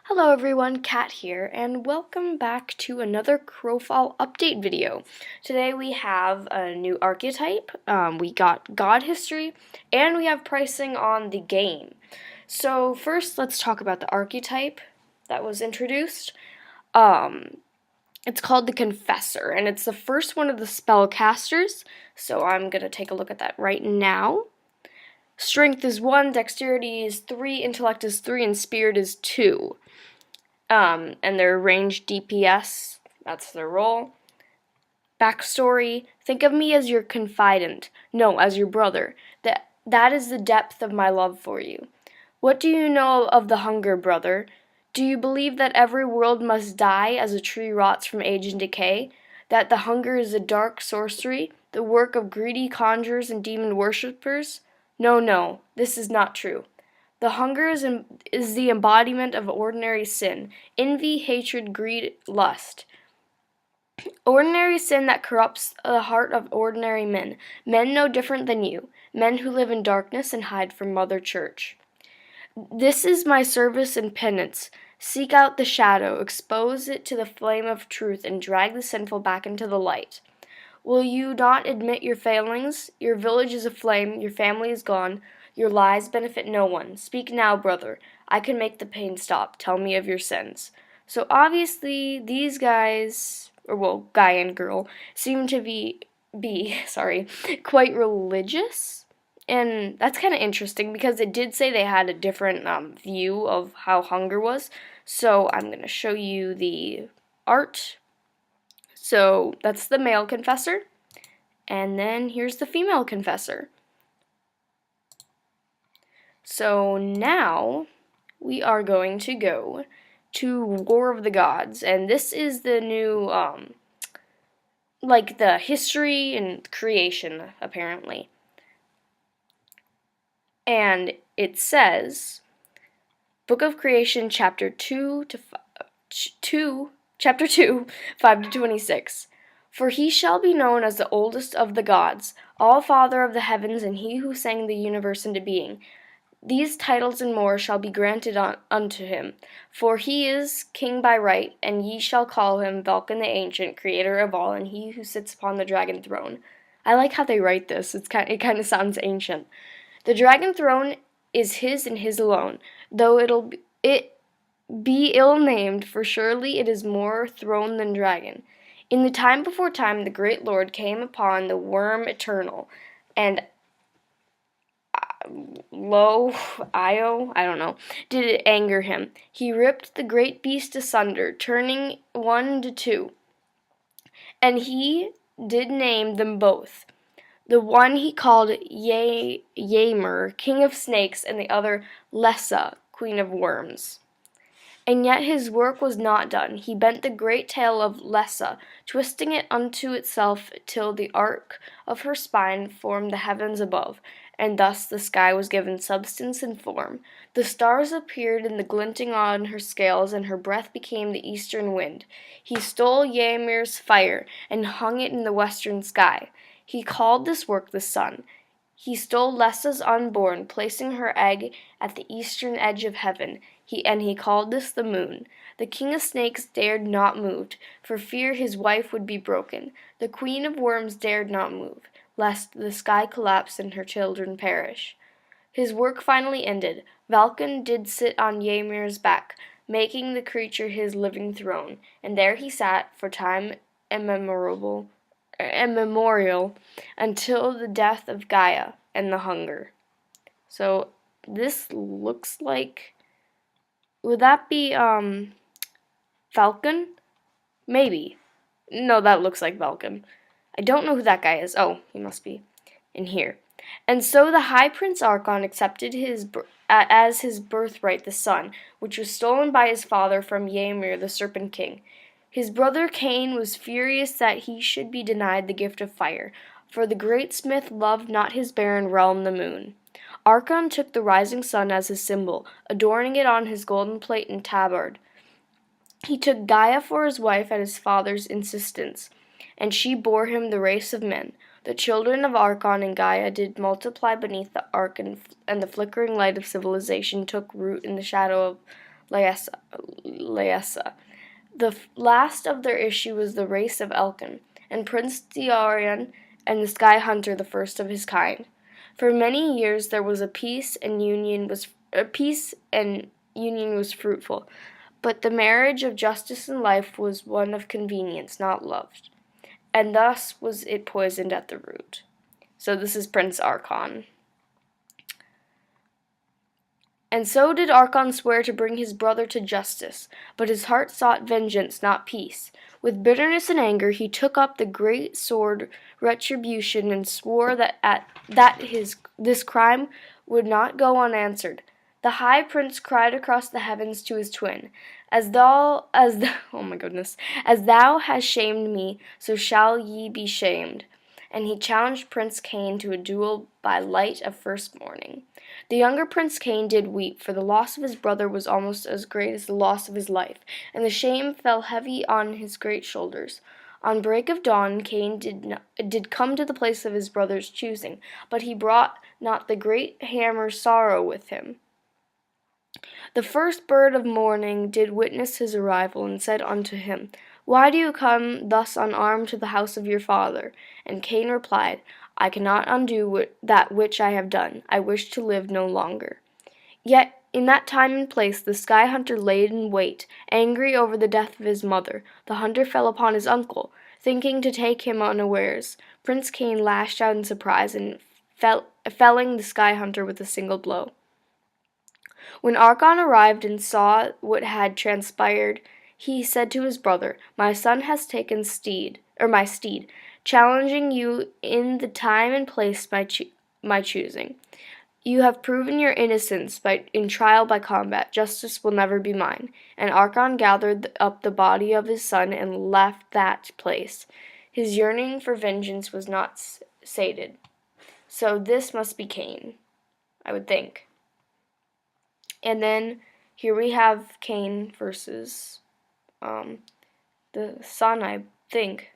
Hello everyone, Kat here, and welcome back to another Crowfall update video. Today we have a new archetype, we got God history, and we have pricing on the game. So first let's talk about the archetype that was introduced. It's called the Confessor, and it's the first one of the spellcasters, so I'm going to take a look at that right now. Strength is 1, Dexterity is 3, Intellect is 3, and Spirit is 2. And their range DPS, that's their role. Backstory, think of me as your confidant, no, as your brother. That is the depth of my love for you. What do you know of the hunger, brother? Do you believe that every world must die as a tree rots from age and decay? That the hunger is a dark sorcery, the work of greedy conjurers and demon worshippers? No, this is not true. The hunger is the embodiment of ordinary sin: envy, hatred, greed, lust. Ordinary sin that corrupts the heart of ordinary men no different than you, men who live in darkness and hide from Mother Church. This is my service and penance. Seek out the shadow, expose it to the flame of truth, and drag the sinful back into the light. Will you not admit your failings? Your village is aflame, your family is gone. Your lies benefit no one. Speak now, brother. I can make the pain stop. Tell me of your sins. So obviously, these guys, guy and girl, seem to be quite religious. And that's kind of interesting because it did say they had a different view of how hunger was. So I'm going to show you the art. So that's the male confessor. And then here's the female confessor. So now we are going to go to War of the Gods, and this is the new, the history and creation, apparently. And it says, Book of Creation, Chapter 2, 5 to 26. For he shall be known as the oldest of the gods, all-father of the heavens, and he who sang the universe into being. These titles and more shall be granted unto him, for he is king by right, and ye shall call him Vulcan the Ancient, creator of all, and he who sits upon the dragon throne. I like how they write this. It kind of sounds ancient. The dragon throne is his and his alone, though it be ill named, for surely it is more throne than dragon. In the time before time, the great Lord came upon the worm eternal, and did it anger him. He ripped the great beast asunder, turning one to two. And he did name them both. The one he called Yamer, king of snakes, and the other Lessa, queen of worms. And yet his work was not done. He bent the great tail of Lessa, twisting it unto itself till the arc of her spine formed the heavens above, and thus the sky was given substance and form. The stars appeared in the glinting on her scales, and her breath became the eastern wind. He stole Ymir's fire, and hung it in the western sky. He called this work the sun. He stole Lessa's unborn, placing her egg at the eastern edge of heaven. He called this the moon. The king of snakes dared not move, for fear his wife would be broken. The queen of worms dared not move, lest the sky collapse and her children perish. His work finally ended. Vulcan did sit on Ymir's back, making the creature his living throne, and there he sat for time immemorial until the death of Gaia and the hunger. So this looks like, would that be Falcon? Maybe. No, that looks like Vulcan. I don't know who that guy is. Oh, he must be in here. And so the High Prince Archon accepted as his birthright the sun, which was stolen by his father from Ymir, the Serpent King. His brother Cain was furious that he should be denied the gift of fire, for the great smith loved not his barren realm, the moon. Archon took the rising sun as his symbol, adorning it on his golden plate and tabard. He took Gaia for his wife at his father's insistence, and she bore him the race of men. The children of Archon and Gaia did multiply beneath the arc, and the flickering light of civilization took root in the shadow of Laessa. The last of their issue was the race of Elkin, and Prince Diarion and the Sky Hunter the first of his kind. For many years there was peace and union was fruitful, but the marriage of justice and life was one of convenience, not love, and thus was it poisoned at the root. So this is Prince Archon. And so did Archon swear to bring his brother to justice, but his heart sought vengeance, not peace. With bitterness and anger he took up the great sword Retribution and swore that this crime would not go unanswered. The High Prince cried across the heavens to his twin, oh my goodness, as thou hast shamed me, so shall ye be shamed. And he challenged Prince Cain to a duel by light of first morning. The younger Prince Cain did weep, for the loss of his brother was almost as great as the loss of his life, and the shame fell heavy on his great shoulders. On break of dawn Cain did come to the place of his brother's choosing, but he brought not the great hammer Sorrow with him. The first bird of morning did witness his arrival, and said unto him, Why do you come thus unarmed to the house of your father? And Cain replied, I cannot undo that which I have done. I wish to live no longer. Yet in that time and place the Sky Hunter laid in wait, angry over the death of his mother. The hunter fell upon his uncle, thinking to take him unawares. Prince Cain lashed out in surprise, and felling the Sky Hunter with a single blow. When Archon arrived and saw what had transpired, he said to his brother, My son has taken my steed, challenging you in the time and place my choosing. You have proven your innocence in trial by combat. Justice will never be mine. And Archon gathered up the body of his son and left that place. His yearning for vengeance was not sated. So this must be Cain, I would think. And then here we have Cain versus the son, I think.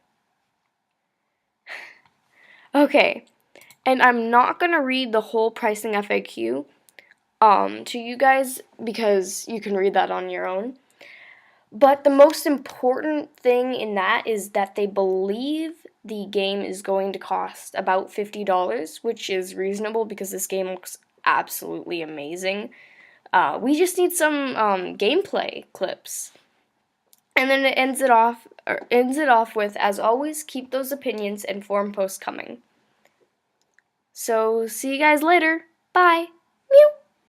Okay, and I'm not going to read the whole pricing FAQ to you guys because you can read that on your own. But the most important thing in that is that they believe the game is going to cost about $50, which is reasonable because this game looks absolutely amazing. We just need some gameplay clips. And then it ends it off with, as always, keep those opinions and forum posts coming. So, see you guys later. Bye. Meow.